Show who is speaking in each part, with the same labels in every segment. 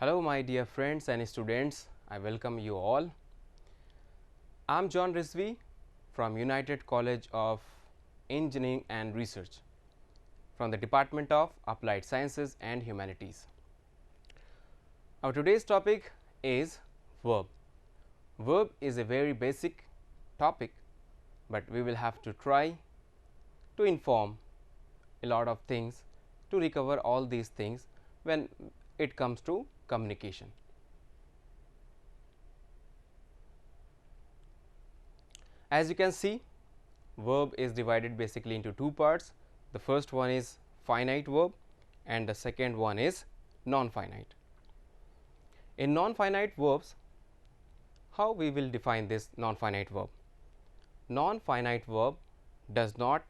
Speaker 1: Hello my dear friends and students, I welcome you all. I am Haider Rizvi from United College of Engineering and Research from the Department of Applied Sciences and Humanities. Our today's topic is verb. Verb is a very basic topic, but we will have to try to inform a lot of things to recover all these things when it comes to communication. As you can see, verb is divided basically into two parts. The first one is finite verb and the second one is non-finite. In non-finite verbs, how we will define this non-finite verb? Non-finite verb does not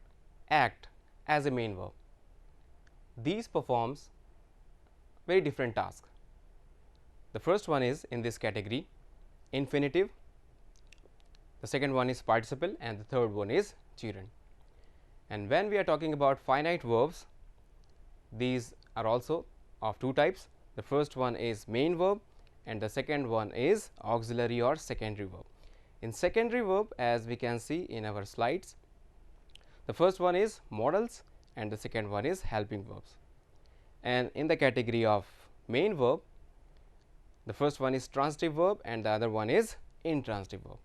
Speaker 1: act as a main verb. These performs very different tasks. The first one is in this category infinitive, the second one is participle and the third one is gerund. And when we are talking about finite verbs, these are also of two types. The first one is main verb and the second one is auxiliary or secondary verb. In secondary verb, as we can see in our slides, the first one is modals and the second one is helping verbs. And in the category of main verb, the first one is transitive verb and the other one is intransitive verb.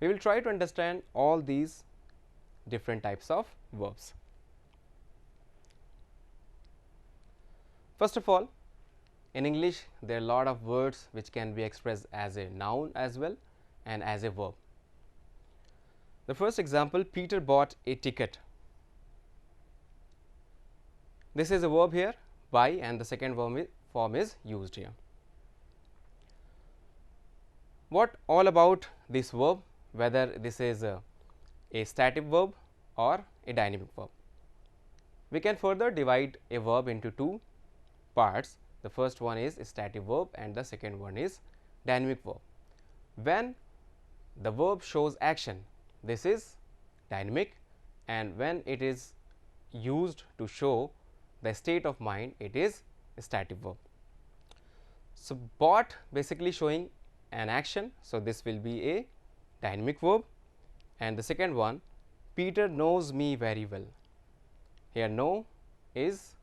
Speaker 1: We will try to understand all these different types of verbs. First of all, in English there are a lot of words which can be expressed as a noun as well and as a verb. The first example, Peter bought a ticket. This is a verb here, buy, and the second form is used here. What all about this verb, whether this is a static verb or a dynamic verb? We can further divide a verb into two parts. The first one is a static verb and the second one is dynamic verb. When the verb shows action, this is dynamic, and when it is used to show the state of mind, it is a static verb. So, bought basically showing an action, so this will be a dynamic verb, and the second one, Peter knows me very well. Here know is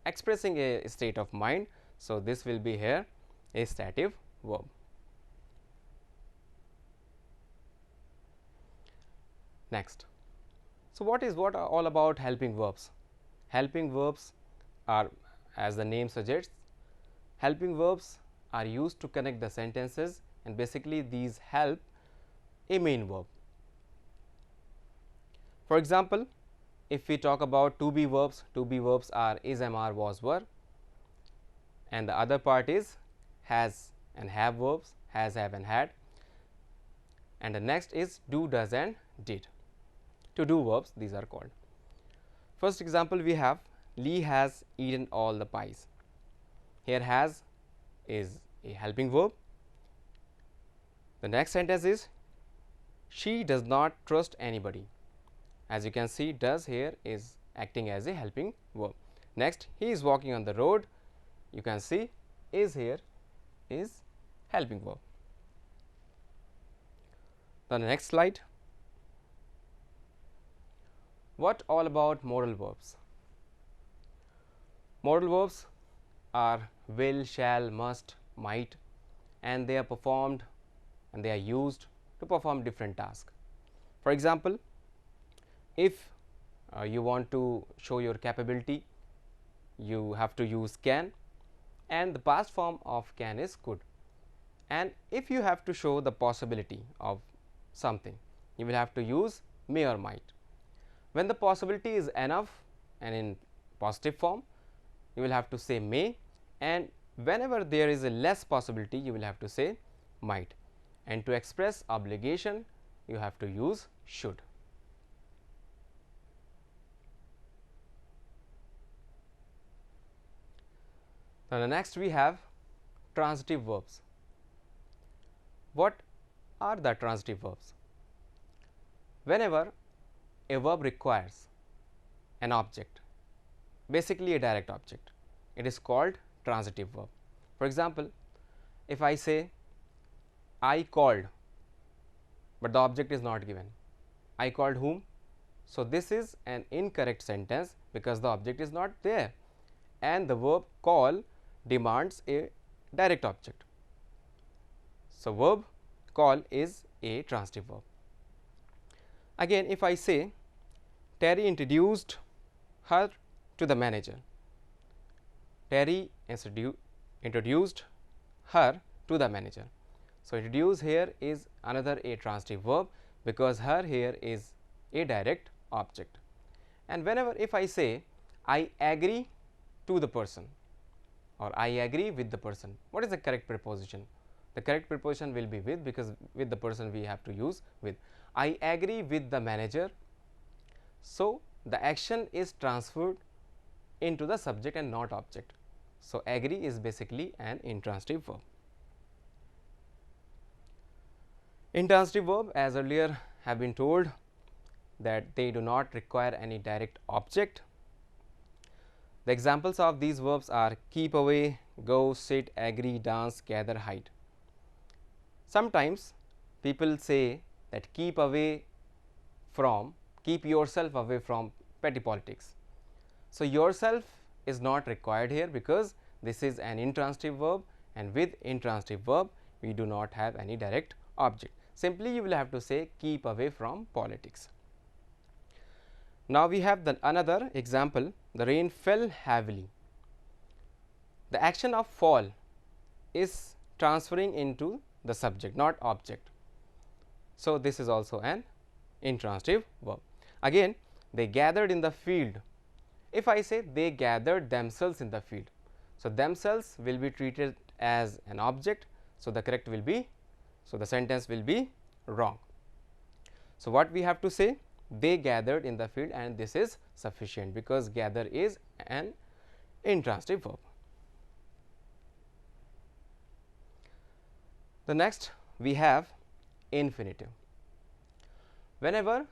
Speaker 1: expressing a state of mind, so this will be here a stative verb. Next, so what are all about helping verbs? Helping verbs are, as the name suggests, helping verbs are used to connect the sentences, and basically these help a main verb. For example, if we talk about to be verbs are is, am, are, was, were, and the other part is has and have verbs, has, have, and had, and the next is do, does, and did. To do verbs, these are called. First example, we have Lee has eaten all the pies. Here has is a helping verb. The next sentence is she does not trust anybody. As you can see, does here is acting as a helping verb. Next, he is walking on the road. You can see is here is helping verb. Then the next slide. What all about modal verbs? Modal verbs are will, shall, must, might, and they are performed and they are used to perform different tasks. For example, if you want to show your capability, you have to use can, and the past form of can is could. And if you have to show the possibility of something, you will have to use may or might. When the possibility is enough and in positive form, you will have to say may, and whenever there is a less possibility, you will have to say might, and to express obligation, you have to use should. Now, the next we have transitive verbs. What are the transitive verbs? Whenever a verb requires an object, basically a direct object, it is called transitive verb. For example, if I say I called, but the object is not given, I called whom? So this is an incorrect sentence because the object is not there and the verb call demands a direct object. So verb call is a transitive verb. Again, if I say Terry introduced her to the manager, Terry introduced her to the manager. So introduce here is another a transitive verb because her here is a direct object. And whenever if I say I agree to the person or I agree with the person, what is the correct preposition? The correct preposition will be with, because with the person we have to use with. I agree with the manager. So the action is transferred into the subject and not object. So agree is basically an intransitive verb. Intransitive verb, as earlier have been told, that they do not require any direct object. The examples of these verbs are keep away, go, sit, agree, dance, gather, hide. Sometimes people say that keep away from, keep yourself away from petty politics. So yourself is not required here because this is an intransitive verb, and with intransitive verb we do not have any direct object. Simply you will have to say keep away from politics. Now we have the another example, the rain fell heavily. The action of fall is transferring into the subject, not object. So this is also an intransitive verb. Again, they gathered in the field. If I say they gathered themselves in the field, so themselves will be treated as an object, so the correct will be, so the sentence will be wrong. So what we have to say, they gathered in the field, and this is sufficient because gather is an intransitive verb. The next we have infinitive. Whenever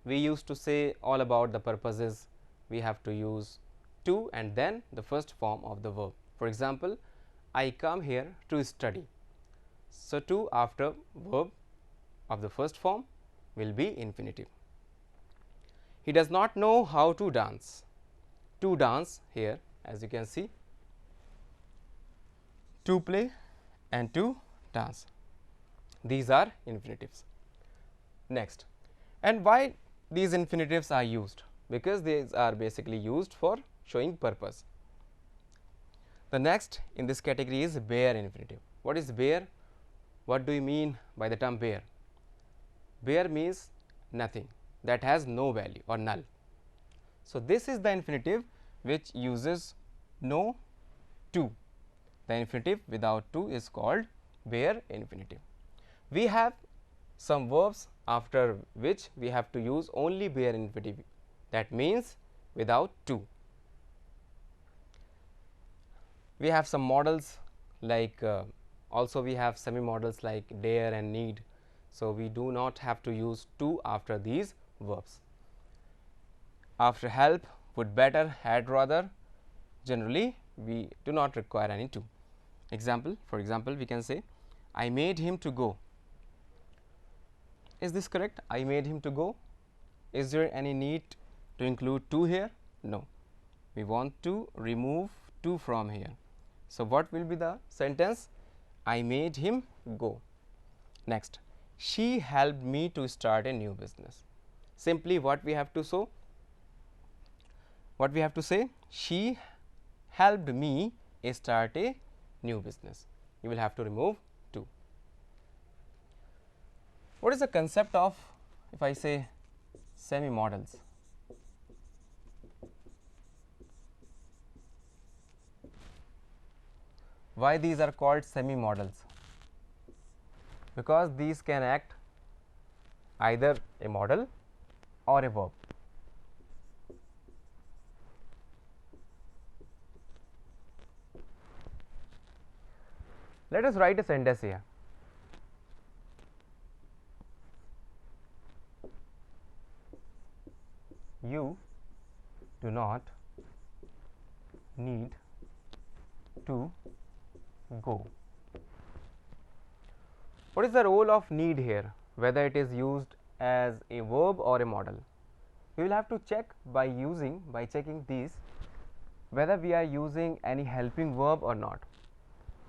Speaker 1: we used to say all about the purposes, we have to use to and then the first form of the verb. For example, I come here to study. So to after verb of the first form will be infinitive. He does not know how to dance. To dance here, as you can see, to play and to dance. These are infinitives. Next, and why these infinitives are used? Because these are basically used for showing purpose. The next in this category is bare infinitive. What is bare? What do you mean by the term bare? Bare means nothing, that has no value or null. So this is the infinitive which uses no to. The infinitive without to is called bare infinitive. We have some verbs after which we have to use only bare infinitive, that means without to. We have some modals like also we have semi-modals like dare and need. So we do not have to use to after these verbs. After help, would better, had rather, generally we do not require any to. Example, for example, we can say I made him to go. Is this correct? I made him to go. Is there any need to include to here? No. We want to remove to from here. So what will be the sentence? I made him go. Next, she helped me to start a new business. Simply what we have to show? What we have to say? She helped me start a new business. You will have to remove to. What is the concept of, if I say semi-modals? Why these are called semi-modals? Because these can act either a modal or a verb. Let us write a sentence here. You do not need to go. What is the role of need here, whether it is used as a verb or a modal? We will have to check by checking these whether we are using any helping verb or not.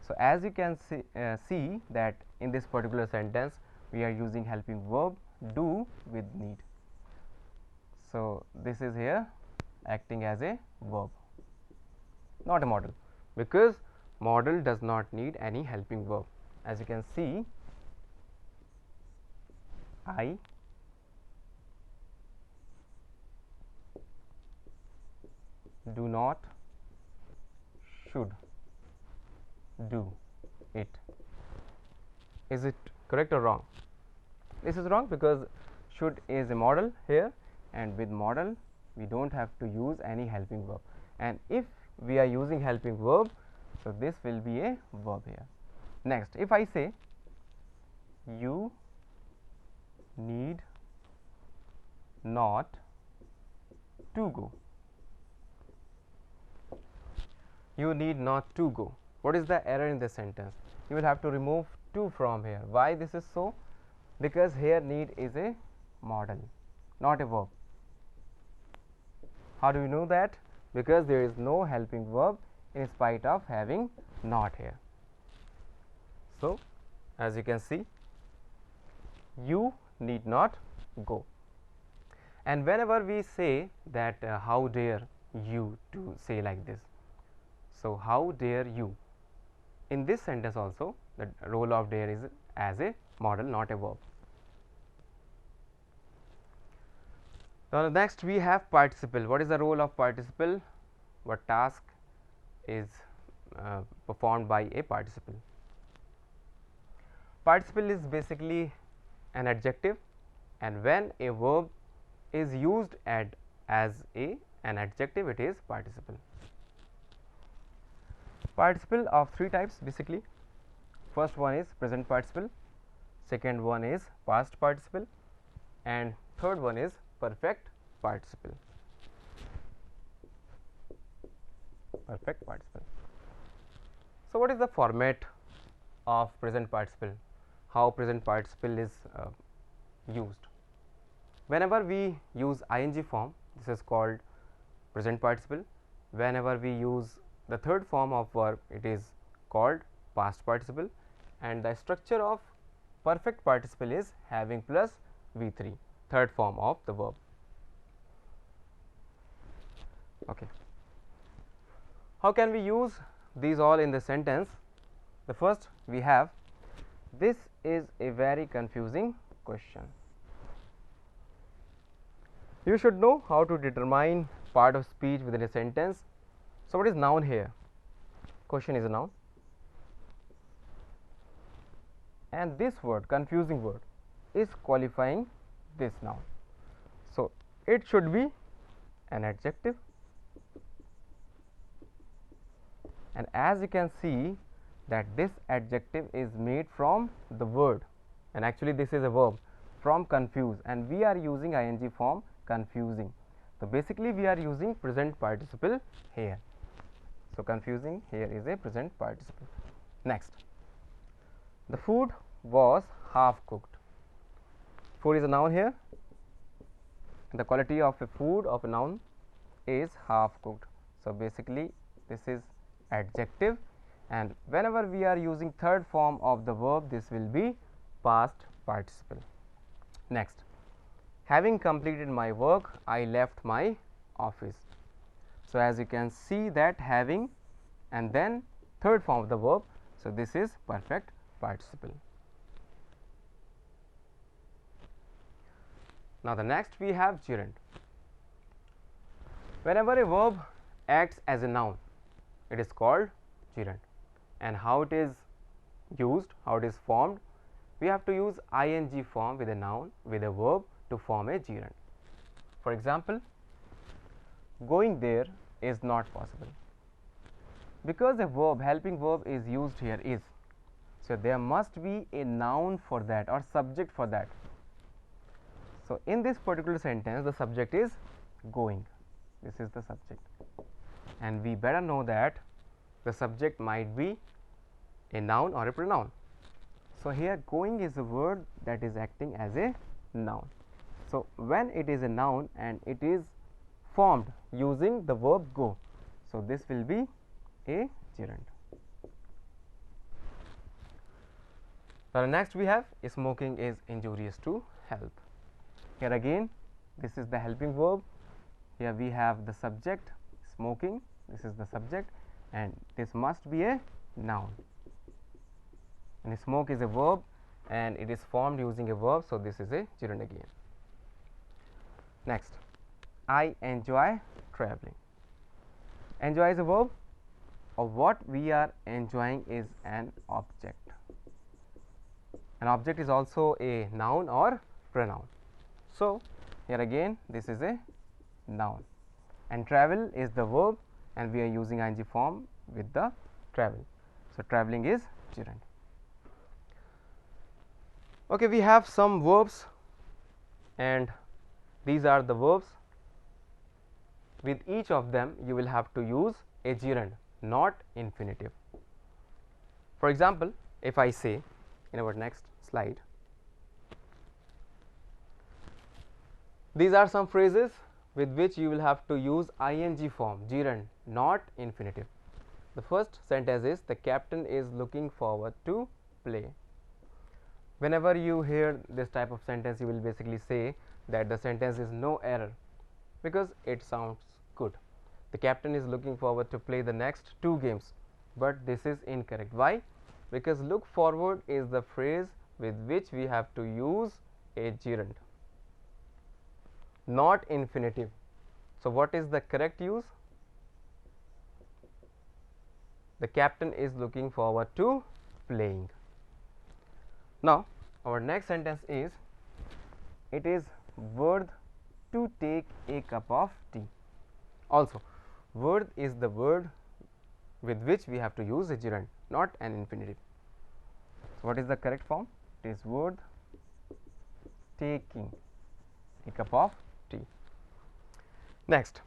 Speaker 1: So, as you can see that in this particular sentence we are using helping verb do with need. So, this is here acting as a verb, not a modal, because modal does not need any helping verb. As you can see, I do not should do it. Is it correct or wrong? This is wrong because should is a modal here, and with modal we do not have to use any helping verb, and if we are using helping verb, so this will be a verb here. Next, if I say you need not to go, you need not to go. What is the error in this sentence? You will have to remove to from here. Why this is so? Because here need is a modal, not a verb. How do you know that? Because there is no helping verb in spite of having not here. So, as you can see, you need not go. And whenever we say that how dare you to say like this, so how dare you, in this sentence also the role of dare is as a modal, not a verb. Now, next we have participle. What is the role of participle? What task is performed by a participle? Participle is basically an adjective, and when a verb is used as an adjective, it is participle. Participle of three types basically. First one is present participle, second one is past participle, and third one is perfect participle. Perfect participle. So, what is the format of present participle? How present participle is used? Whenever we use ing form, this is called present participle. Whenever we use the third form of verb, it is called past participle, and the structure of perfect participle is having plus V3, third form of the verb. Okay. How can we use these all in the sentence? The first we have, this is a very confusing question. You should know how to determine part of speech within a sentence. So, what is noun here? Question is a noun, and this word, confusing word, is qualifying this noun. So, it should be an adjective, and as you can see that this adjective is made from the word, and actually this is a verb, from confuse, and we are using ing form confusing. So, basically we are using present participle here. So, confusing here is a present participle. Next, the food was half cooked. Food is a noun here, the quality of a food of a noun is half cooked. So, basically this is adjective, and whenever we are using third form of the verb, this will be past participle. Next, having completed my work, I left my office. So, as you can see that having and then third form of the verb. So, this is perfect participle. Now, the next we have gerund. Whenever a verb acts as a noun, it is called gerund, and how it is used, how it is formed, we have to use ing form with a noun with a verb to form a gerund. For example, going there is not possible, because a verb, helping verb is used here is. So, there must be a noun for that or subject for that. So, in this particular sentence the subject is going, this is the subject, and we better know that the subject might be a noun or a pronoun. So here going is a word that is acting as a noun. So when it is a noun and it is formed using the verb go, so this will be a gerund. Now next we have smoking is injurious to health. Here again this is the helping verb. Here we have the subject smoking, this is the subject, and this must be a noun, and smoke is a verb and it is formed using a verb, so this is a gerund again. Next, I enjoy traveling. Enjoy is a verb, or what we are enjoying is an object. An object is also a noun or pronoun. So here again this is a noun, and travel is the verb and we are using ing form with the travel. So traveling is gerund. Okay, we have some verbs and these are the verbs. With each of them you will have to use a gerund, not infinitive. For example, if I say in our next slide, these are some phrases with which you will have to use ing form, gerund, not infinitive. The first sentence is the captain is looking forward to play. Whenever you hear this type of sentence, you will basically say that the sentence is no error because it sounds good. The captain is looking forward to play the next 2 games, but this is incorrect. Why? Because look forward is the phrase with which we have to use a gerund, not infinitive. So what is the correct use? The captain is looking forward to playing. Now our next sentence is, it is worth to take a cup of tea. Also worth is the word with which we have to use a gerund, not an infinitive. So what is the correct form? It is worth taking a cup of tea. Next,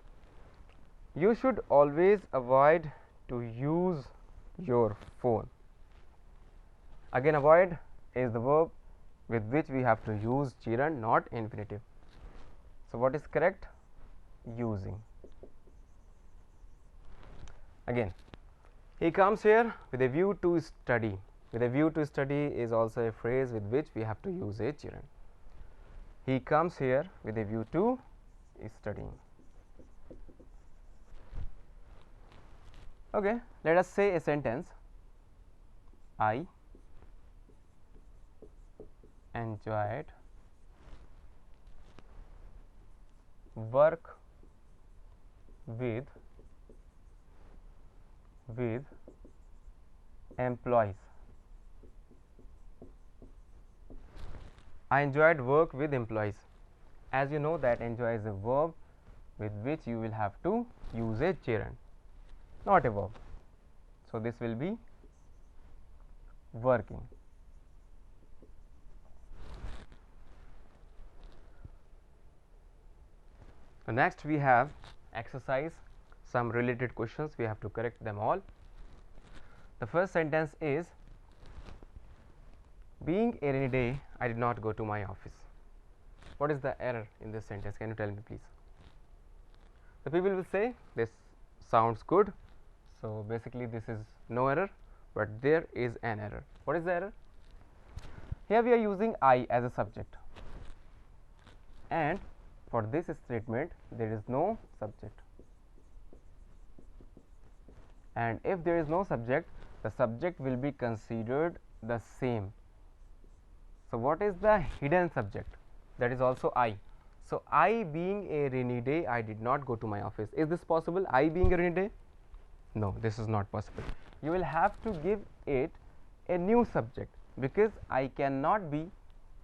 Speaker 1: you should always avoid to use your phone. Again, avoid is the verb with which we have to use gerund, not infinitive. So what is correct? Using. Again, he comes here with a view to study. With a view to study is also a phrase with which we have to use a gerund. He comes here with a view to studying. Okay, let us say a sentence. I enjoyed work with employees. I enjoyed work with employees. As you know that enjoy is a verb with which you will have to use a gerund, not a verb. So this will be working. Next we have exercise, some related questions, we have to correct them all. The first sentence is, being a rainy day, I did not go to my office. What is the error in this sentence? Can you tell me please? The people will say this sounds good, so basically this is no error, but there is an error. What is the error? Here we are using I as a subject, and for this statement there is no subject, and if there is no subject, the subject will be considered the same. So what is the hidden subject? That is also I. So I being a rainy day, I did not go to my office. Is this possible? I being a rainy day? No, this is not possible. You will have to give it a new subject, because I cannot be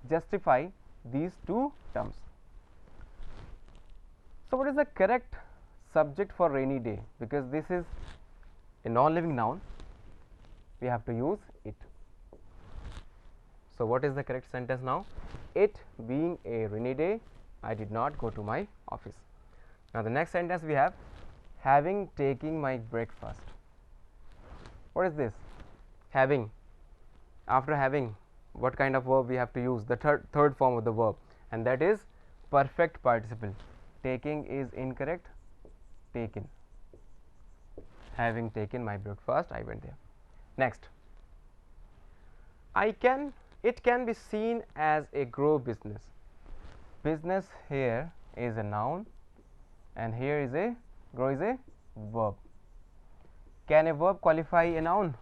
Speaker 1: justify these two terms. So what is the correct subject for rainy day? Because this is a non-living noun, we have to use it. So what is the correct sentence now? It being a rainy day, I did not go to my office. Now the next sentence we have, having taken my breakfast. What is this? having, after having, what kind of verb we have to use? The third form of the verb, and that is perfect participle. Taking is incorrect. Taken. Having taken my breakfast, I went there. Next, it can be seen as a grow business. Business here is a noun, and here is a grow is a verb. Can a verb qualify a noun?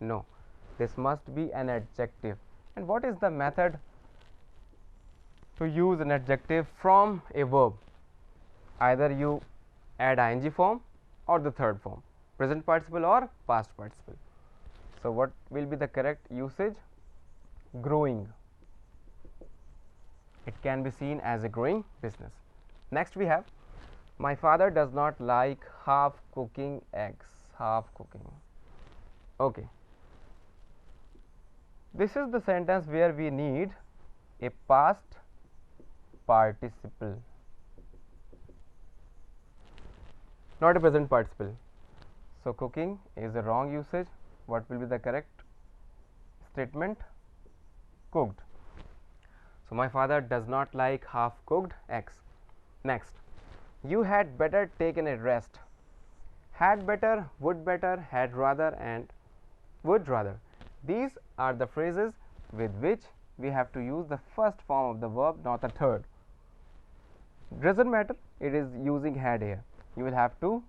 Speaker 1: No. This must be an adjective. And what is the method to use an adjective from a verb? Either you add ing form or the third form, present participle or past participle. So what will be the correct usage? Growing. It can be seen as a growing business. Next we have, my father does not like half cooking eggs. Half cooking. Okay. This is the sentence where we need a past participle, not a present participle. So cooking is a wrong usage. What will be the correct statement? Cooked. So my father does not like half cooked eggs. Next, you had better taken a rest. Had better, would better, had rather, and would rather. These are the phrases with which we have to use the first form of the verb, not the third. Doesn't matter, it is using had here. You will have to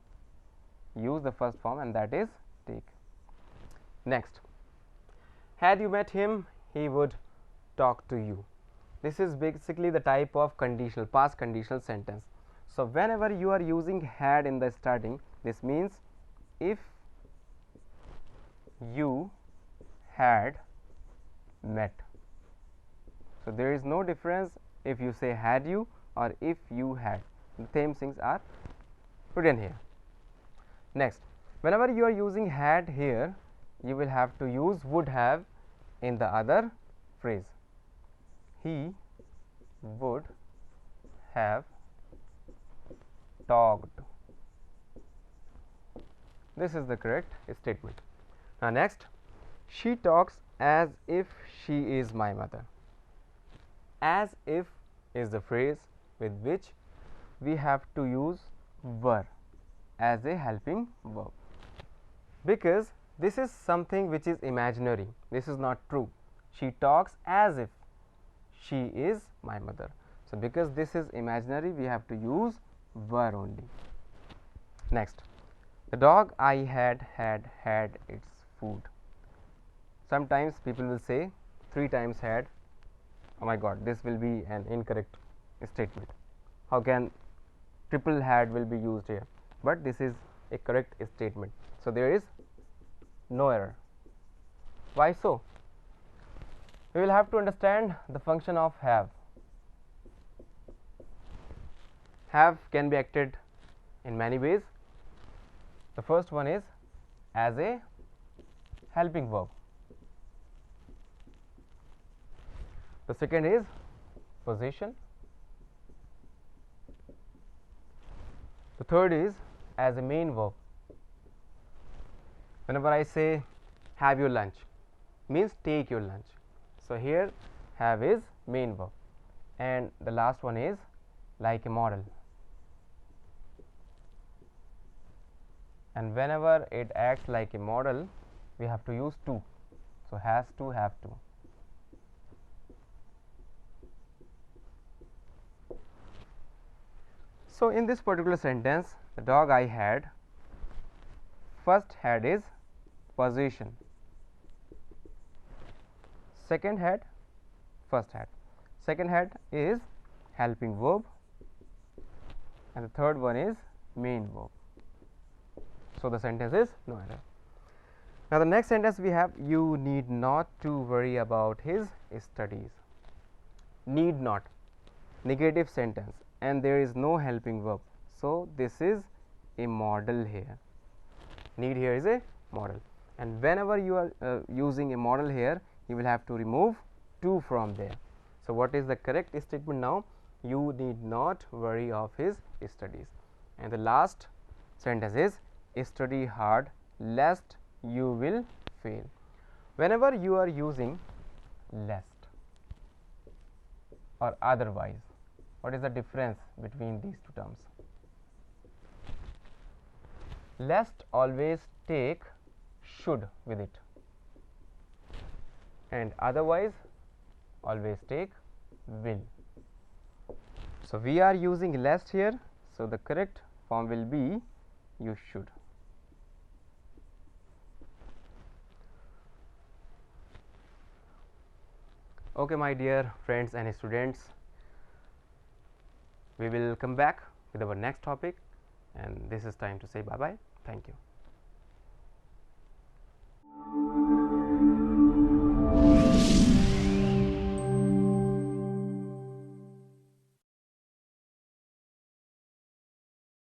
Speaker 1: use the first form, and that is take. Next, had you met him, he would talk to you. This is basically the type of conditional, past conditional sentence. So whenever you are using had in the starting, this means if you had met. So there is no difference if you say had you or if you had. The same things are written here. Next, whenever you are using had here, you will have to use would have in the other phrase. He would have talked. This is the correct statement. Now next, she talks as if she is my mother. As if is the phrase with which we have to use were as a helping verb, because this is something which is imaginary. This is not true. She talks as if she is my mother. So because this is imaginary, we have to use were only. Next, the dog I had its food. Sometimes people will say 3 times had. Oh my god, this will be an incorrect statement. How can triple had will be used here? But this is a correct statement. So there is no error. Why so? We will have to understand the function of have. Have can be acted in many ways. The first one is as a helping verb. The second is possession. The third is as a main verb. Whenever I say have your lunch, means take your lunch. So here have is main verb, and the last one is like a modal. And whenever it acts like a modal, we have to use to. So has to, have to. So in this particular sentence, the dog I had, first had is possession, second had, first had, second had is helping verb, and the third one is main verb. So the sentence is no error. Now the next sentence we have, you need not to worry about his studies. Need not, negative sentence, and there is no helping verb. So this is a modal here. Need here is a modal, and whenever you are using a modal here, you will have to remove to from there. So what is the correct statement now? You need not worry of his studies. And the last sentence is study hard lest you will fail. Whenever you are using lest or otherwise, what is the difference between these two terms? Lest always take should with it, and otherwise always take will. So, we are using lest here. So, the correct form will be you should. Okay, my dear friends and students, we will come back with our next topic, and this is time to say bye bye. Thank you.